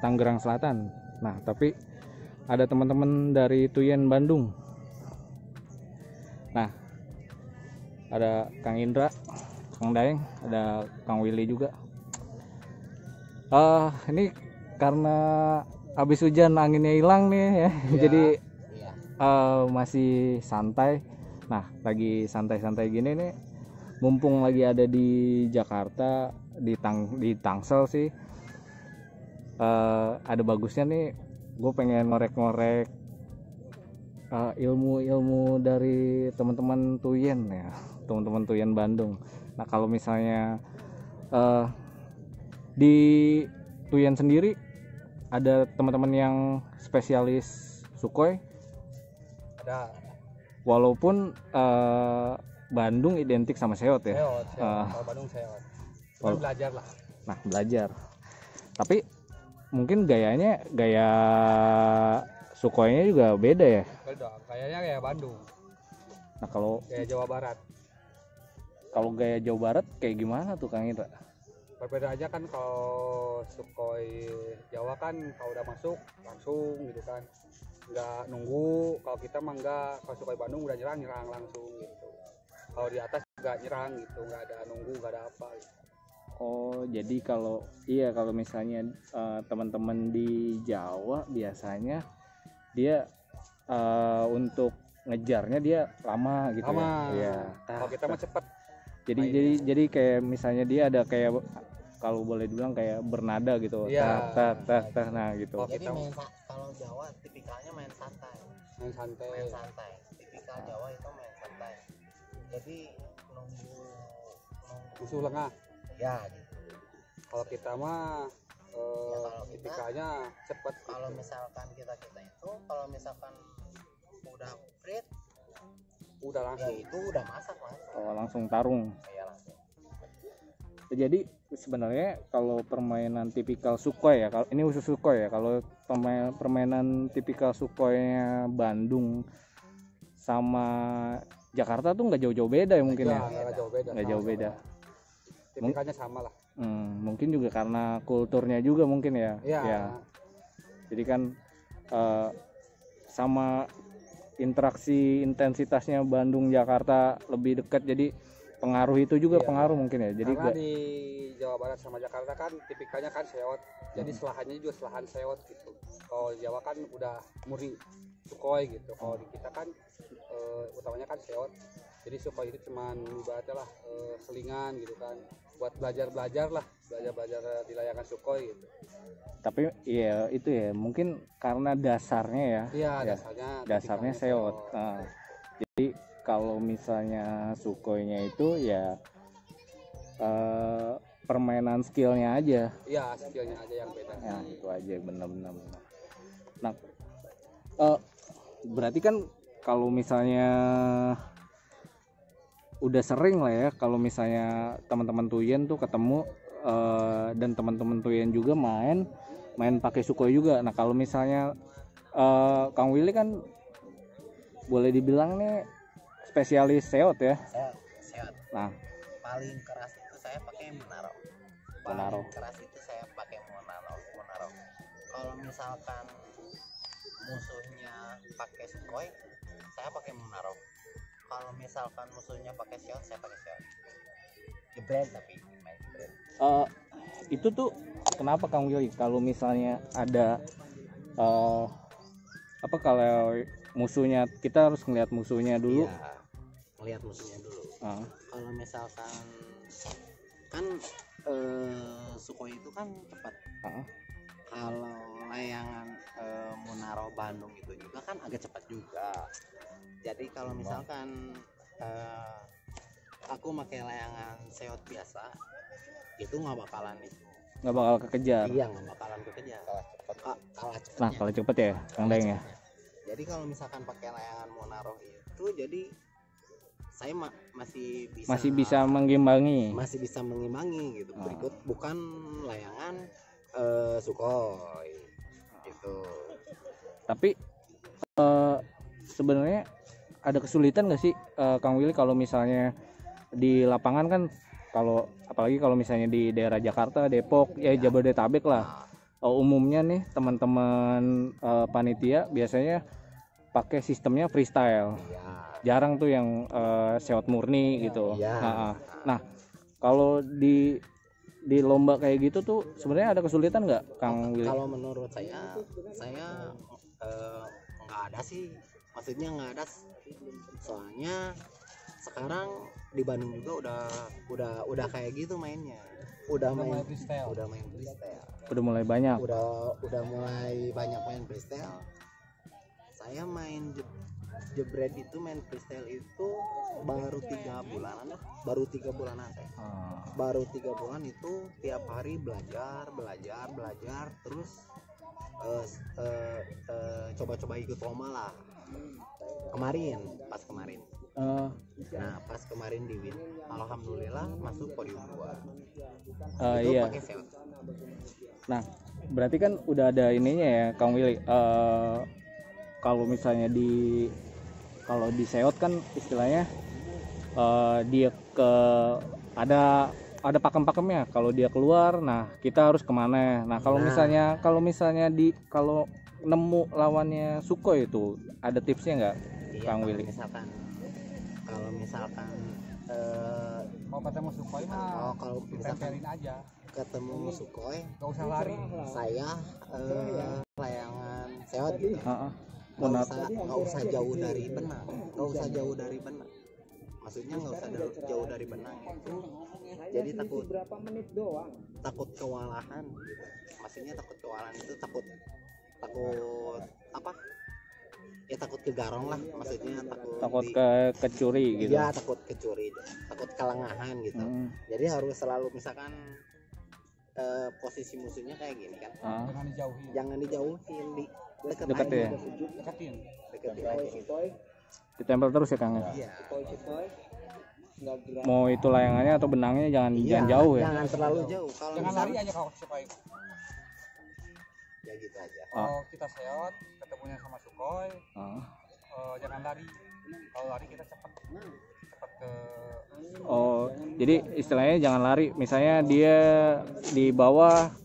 Tangerang Selatan. Nah, tapi ada teman-teman dari Tuyen Bandung. Nah, ada Kang Indra, Kang Daeng, ada Kang Willy juga. Ini karena habis hujan anginnya hilang nih ya, jadi masih santai. Nah, lagi santai-santai gini nih, mumpung lagi ada di Jakarta, di Tangsel sih. Ada bagusnya nih, gue pengen ngorek-ngorek ilmu-ilmu dari teman-teman Tuyen ya, teman-teman Tuyen Bandung. Nah, kalau misalnya di Tuyen sendiri ada teman-teman yang spesialis Sukhoi, ada, walaupun Bandung identik sama seot ya. Kalau Bandung seot. Cuman belajar lah. Nah, belajar. Tapi mungkin gaya Sukhoinya juga beda ya. Beda, kayaknya kayak Bandung. Nah, kalau Kayak Jawa Barat. Kalau gaya Jawa Barat kayak gimana tuh Kang Indra? Berbeda aja kan, kalau Sukhoi Jawa kan kalau udah masuk langsung gitu kan. Nggak nunggu, kalau kita mah enggak. Kalau Sukhoi Bandung udah nyerang langsung gitu. Kalau di atas nggak nyerang gitu, nggak ada nunggu, nggak ada apa gitu. Oh, jadi kalau misalnya teman-teman di Jawa biasanya dia untuk ngejarnya dia lama gitu. Lama. Ya. Kalau kita mah cepet. Jadi kayak misalnya dia ada kayak, kalau boleh dibilang kayak bernada gitu. Iya. Nah gitu. Jadi kalau Jawa tipikalnya main santai. Tipikal Jawa itu main santai. Jadi nunggu Musuh lengah. ya gitu. Kalau kita mah tipikalnya cepet. Kalau misalkan kita itu kalau misalkan udah upgrade Udah ya langsung. itu udah masak mas. Oh, langsung tarung. Ya langsung. Jadi sebenarnya kalau permainan tipikal Sukhoi ya, kalau ini khusus Sukhoi ya, kalau permainan tipikal Sukhoinya Bandung sama Jakarta tuh nggak jauh-jauh beda ya mungkin ya. Nggak jauh beda. Nggak jauh beda. Tipikalnya sama lah. Mungkin juga karena kulturnya juga mungkin ya. Iya. Ya. Jadi kan sama interaksi intensitasnya Bandung Jakarta lebih dekat, jadi pengaruh itu juga pengaruh mungkin ya. Jadi karena di Jawa Barat sama Jakarta kan tipikalnya kan seot. Jadi selahannya juga selahan seot gitu. Kalau Jawa kan udah murni Sukhoi gitu. Kalau di kita kan utamanya kan seot. Jadi Sukhoi itu cuman ibaratnya lah selingan gitu kan. Buat belajar di layangan Sukhoi gitu. tapi ya itu ya mungkin karena dasarnya ya. Iya, ya, dasarnya seot. Nah, jadi kalau misalnya Sukhoinya itu ya permainan skillnya aja. Iya, skillnya aja yang beda. Ya itu aja, benar-benar. Nah, berarti kan kalau misalnya udah sering lah ya, kalau misalnya teman-teman Tuyen tuh ketemu dan teman-teman Tuyen juga main pakai Sukhoi juga. Nah, kalau misalnya Kang Willy kan boleh dibilang nih spesialis seot ya. Seot. Nah, Paling keras itu saya pakai Munaro. Keras itu saya pakai Munaro. Kalau misalkan musuhnya pakai Sukhoi, saya pakai Munaro. Kalau misalkan musuhnya pakai seot, saya pakai seot. Jebret tapi main jebret. Itu tuh kenapa Kang Willy kalau misalnya ada kalau musuhnya, kita harus ngelihat musuhnya dulu. Iya, ngelihat musuhnya dulu. Kalau misalkan kan Sukhoi itu kan cepat. Kalau layangan Munaro Bandung itu juga kan agak cepat juga. Jadi kalau misalkan aku pakai layangan seot biasa, itu nggak bakalan kekejar. Iya, nggak bakalan kekejar. Kalah cepet. Nah, kalau cepet ya Kang Daeng ya. Jadi kalau misalkan pakai layangan Munaro itu, jadi saya masih bisa mengimbangi gitu. Berikut bukan layangan Sukhoi gitu. Tapi sebenarnya ada kesulitan nggak sih Kang Willy kalau misalnya di lapangan kan, kalau apalagi kalau misalnya di daerah Jakarta, Depok, ya Jabodetabek lah, umumnya nih teman-teman panitia biasanya pakai sistemnya freestyle. Iya. Jarang tuh yang sewot murni gitu. Iya. Nah, kalau di lomba kayak gitu tuh sebenarnya ada kesulitan nggak, Kang Willy? Kalau menurut saya nggak ada sih, maksudnya nggak ada, soalnya sekarang di Bandung juga udah kayak gitu mainnya, udah main freestyle, Udah mulai banyak. udah mulai banyak main freestyle. Saya main jebret itu, main freestyle itu baru 3 bulanan saya. Baru 3 bulan itu tiap hari belajar terus coba-coba ikut lomba lah. Pas kemarin nah pas kemarin di Win, alhamdulillah masuk podium 2. Itu Iya. pakai sewot. Nah, berarti kan udah ada ininya ya, Kang Willy. Kalau misalnya kalau di seot kan istilahnya dia ada pakem-pakemnya. Kalau dia keluar, nah kita harus kemana? Nah kalau misalnya kalau nemu lawannya Sukhoi itu ada tipsnya nggak, Iya, Kang Willy? Kalau misalkan Kalau ketemu Sukhoi mah kalau misalkan tempelin aja, ketemu Sukhoi, gak usah lari. saya layangan sewot gitu. Nggak usah jauh dari benang, maksudnya nggak usah jauh dari benang itu, jadi takut kewalahan gitu. Maksudnya takut kewalahan itu takut apa ya, takut kegarong lah, maksudnya takut kecuri gitu. Iya, takut kecuri, takut kelengahan gitu. Jadi harus selalu misalkan posisi musuhnya kayak gini kan, jangan dijauhin, deketin aja. Ditempel terus ya, Kang. Iya. Mau itu layangannya atau benangnya jangan jauh ya. Jangan terlalu jauh. Kalau Jangan lari aja kalau Sukhoi. Ya gitu aja. Kalau kita seot ketemunya sama Sukhoi, jangan lari. Kalau lari kita cepat ke. Jadi istilahnya jangan lari. Misalnya dia di bawah,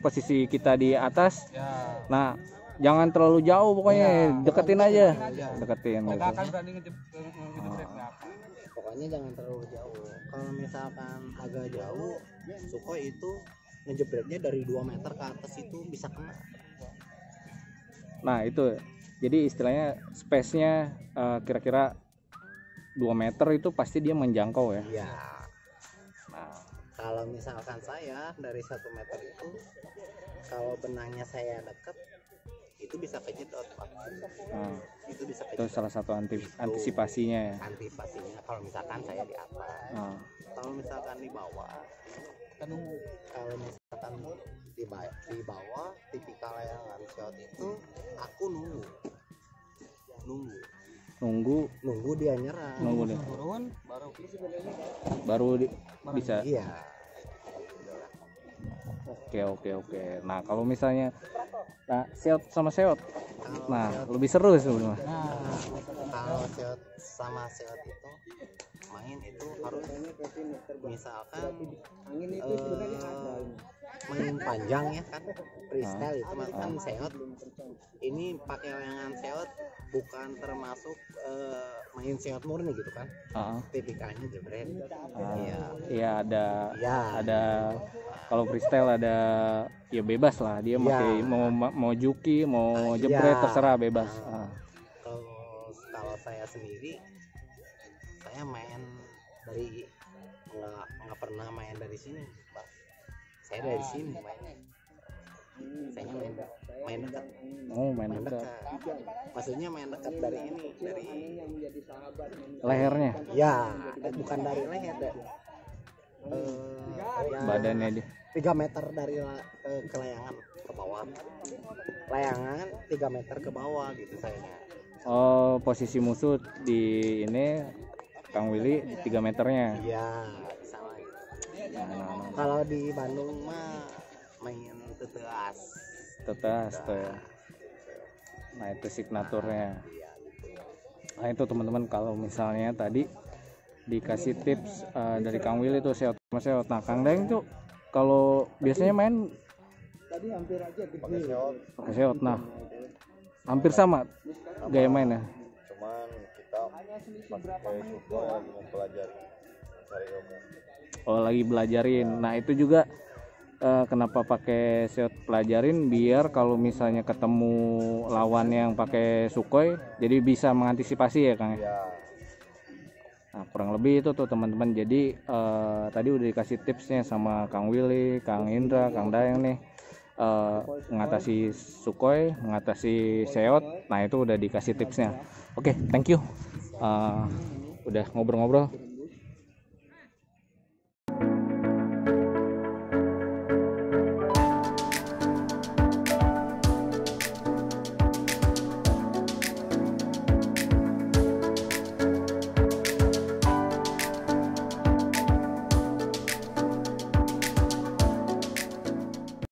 posisi kita di atas. Ya. Nah, jangan terlalu jauh pokoknya, deketin aja. Deketin. Nggak Gitu. akan berani ngejebret, nggak akan. Pokoknya jangan terlalu jauh. Kalau misalkan agak jauh, Sukhoi itu ngejebretnya dari 2 meter ke atas itu bisa kena. Nah itu, jadi istilahnya space-nya kira-kira 2 meter itu pasti dia menjangkau ya. Iya. Nah, Kalau misalkan saya dari 1 meter itu, kalau benangnya saya dekat, itu bisa kejedot, Pak. Itu bisa itu kejedot. salah satu antisipasinya ya. Antisipasinya kalau misalkan saya di atas. Kalau misalkan di bawah, kalau misalkan di bawah tipikal layangan shot itu, aku nunggu dia nyerang. Nunggu deh. Turun Baru bisa. Iya. Oke. Nah kalau misalnya, seot sama seot, nah Kalau lebih seru sebenarnya. kalau shot sama shot itu main itu harus misalkan main panjang ya kan, freestyle itu kan seot. Ini pakai layangan seot bukan termasuk main seot murni gitu kan. Tipikalnya jebret. Iya ada Ya. kalau freestyle ada ya bebas lah, dia pakai mau juki mau jebret terserah bebas. Kalau saya sendiri, saya main dari nggak pernah main dari sini, Pak. Saya dari sini mainnya. Saya main dekat. Main dekat. Maksudnya main dekat dari ini, dari Lehernya, ya, bukan dari leher, badannya dia. 3 meter dari ke layangan ke bawah. Layangan 3 meter ke bawah gitu sayanya. Posisi musuh di ini Kang Willy 3 meternya. Iya, sama gitu. Kalau di Bandung mah main teteas tuh ya. Nah itu signaturnya. Iya, gitu. Nah itu teman-teman, kalau misalnya tadi dikasih tips dari Kang Willy itu seot sama seot. Nah Kang Daeng tuh kalau biasanya main pakai seot. Pakai seot. Nah, hampir sama gaya mainnya. Cuman kita pakai Sukhoi lagi mempelajari cari ilmu. Oh, lagi belajarin. Nah, itu juga kenapa pakai seot pelajarin biar kalau misalnya ketemu lawan yang pakai Sukhoi jadi bisa mengantisipasi ya Kang ya. Ya, Nah, kurang lebih itu tuh teman-teman. Jadi tadi udah dikasih tipsnya sama Kang Willy, Kang Indra, Kang Dayang nih, mengatasi Sukhoi, mengatasi seot. Nah, itu udah dikasih tipsnya. Oke, thank you. Udah ngobrol-ngobrol.